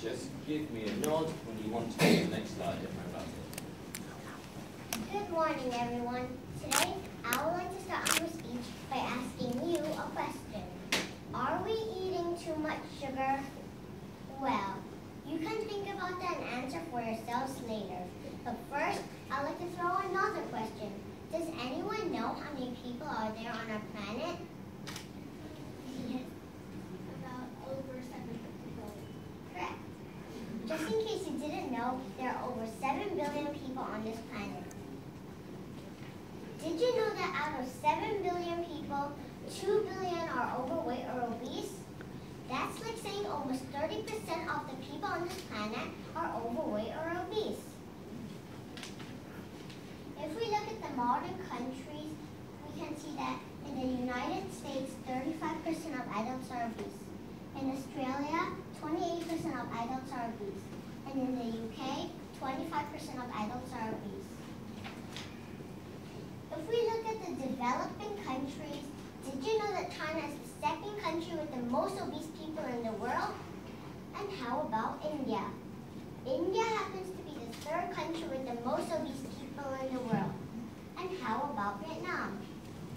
Just give me a nod when you want to go to the next slide, if I'm about it. Good morning, everyone. Today, I would like to start our speech by asking you a question. Are we eating too much sugar? Well, you can think about that and answer for yourselves later. But first, I'd like to throw another question. Does anyone know how many people are there on our planet? Yes, about over 7 billion. Correct. Just in case you didn't know, there are over 7 billion people on this planet. Did you know that out of 7 billion people, 2 billion are overweight or obese? That's like saying almost 30% of the people on this planet are overweight or obese. If we look at the modern countries, we can see that in the United States, 35% of adults are obese. In Australia, 28% of adults are obese. And in the UK, 25% of adults are obese. If we look at the developing countries, did you know that China is the second country with the most obese people in the world? And how about India? India happens to be the third country with the most obese people in the world. And how about Vietnam?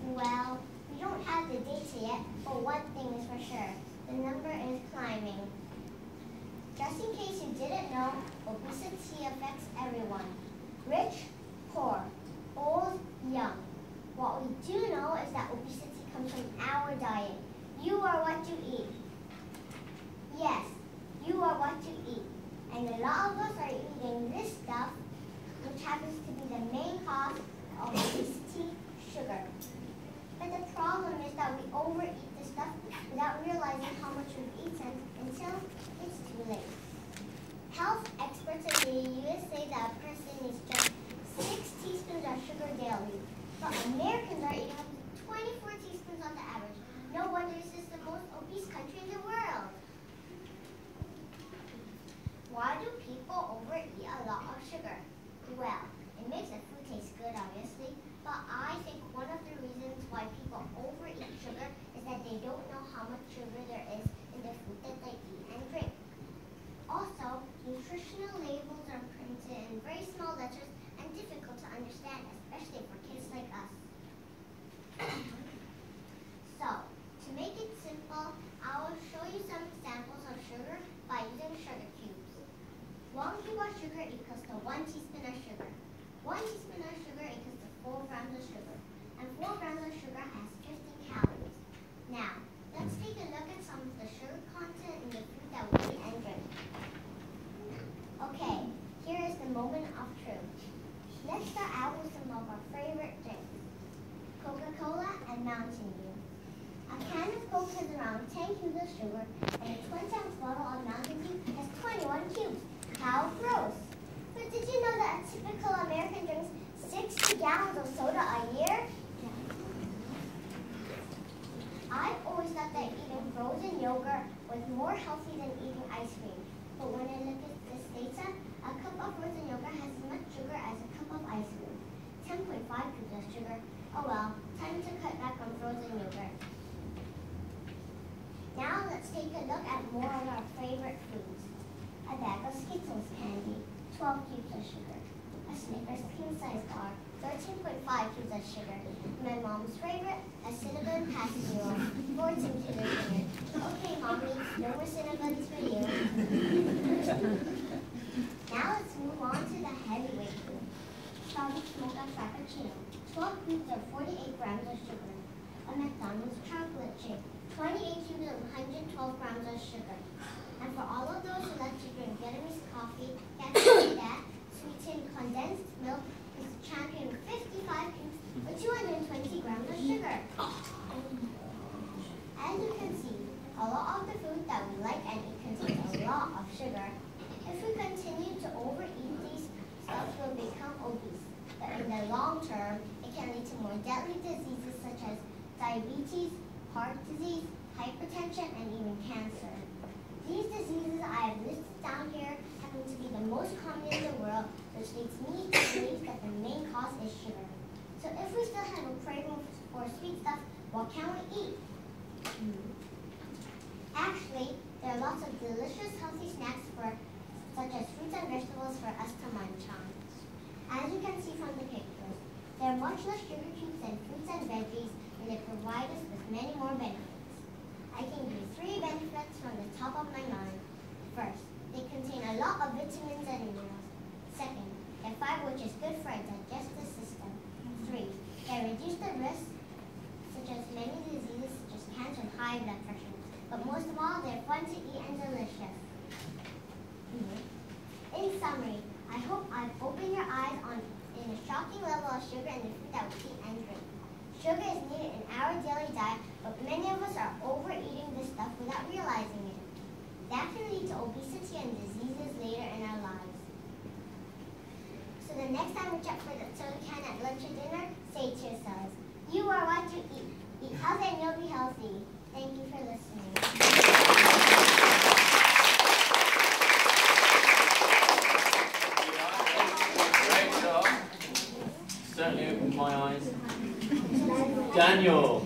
Well, we don't have the data yet, but one thing is for sure. The number is climbing. Just in case you didn't know, obesity affects everyone. Rich, poor, old, young. What we do know is that obesity comes from our diet. You are what you eat. Yes, you are what you eat. And a lot of us are eating this stuff, which happens to be the main cause of obesity, sugar. But the problem is that we overeat this stuff without realizing how much we've eaten until it's too late. Health experts in the US say that a person needs just 6 teaspoons of sugar daily. But Americans are eating up to 24 teaspoons on the average. No wonder this is the most obese country in the world. Why do people overeat a lot of sugar? Well, it makes the food taste good, obviously, but I think one of the reasons why people overeat sugar is that they don't know how much sugar there is in the food that they eat and drink. Also, nutritional labels are printed in very small letters and difficult to understand, especially for kids like us. So, to make it simple, I will show you some examples of sugar by using sugar cubes. 1 cube of sugar equals to 1 teaspoon of sugar. 1 teaspoon of sugar equals to 4 grams of sugar. And 4 grams of sugar has 50 calories. Now, let's take a look at some of the sugar content in the food that we eat and drink. Okay, here is the moment of truth. Let's start out with some of our favorite drinks. Coca-Cola and Mountain Dew. A can of Coke has around 10 cubes of sugar, and a 20-ounce bottle of Mountain Dew has 21 cubes. How gross! But did you know that a typical American drinks 60 gallons of soda a year? I've always thought that eating frozen yogurt was more healthy than eating ice cream. But when I look at this data, a cup of frozen yogurt has as much sugar as a cup of ice cream. 10.5 cubes of sugar. Oh well, time to cut back on frozen yogurt. Now let's take a look at more of our favorite foods. A bag of Skittles candy, 12 cubes of sugar. A Snickers king-size bar, 13.5 cubes of sugar. My mom's favorite, a cinnamon pastille, 14 cubes of sugar. Okay, Mommy, no more cinnamons for you. Now let's move on to the heavyweight food. Starbucks Mocha Frappuccino, 12 cubes or 48 grams of sugar. A McDonald's chocolate chip, 28 cubes or 112 grams of sugar. And for all of those who like to drink Vietnamese coffee, get to see that sweetened condensed milk is a champion with 55 cubes or 220 grams of sugar. As you can see, a lot of the food that we like and eat contains a lot of sugar. If we continue to overeat these stuff, we'll become obese. But in the long term, it can lead to more deadly diseases such as diabetes, heart disease, hypertension, and even cancer. These diseases I have listed down here happen to be the most common in the world, which leads me to believe that the main cause is sugar. So if we still have a craving for sweet stuff, what can we eat? Actually, There are lots of delicious, healthy snacks such as fruits and vegetables for us to munch on. As you can see from the pictures, there are much less sugar cubes than fruits and veggies, and they provide us with many more benefits. I can give you 3 benefits from the top of my mind. First, they contain a lot of vitamins and minerals. Second, they have fiber, which is good for our digestive system. 3, they reduce the risk such as many diseases such as cancer and high blood pressure. But most of all, they're fun to eat and delicious. In summary, I hope I've opened your eyes in a shocking level of sugar in the food that we eat and drink. Sugar is needed in our daily diet, but many of us are overeating this stuff without realizing it. That can lead to obesity and diseases later in our lives. So the next time we check for the soda can at lunch or dinner, say to yourselves, you are what you eat. Eat healthy and you'll be healthy. Thank you for listening. Great job. Certainly opened my eyes. Daniel.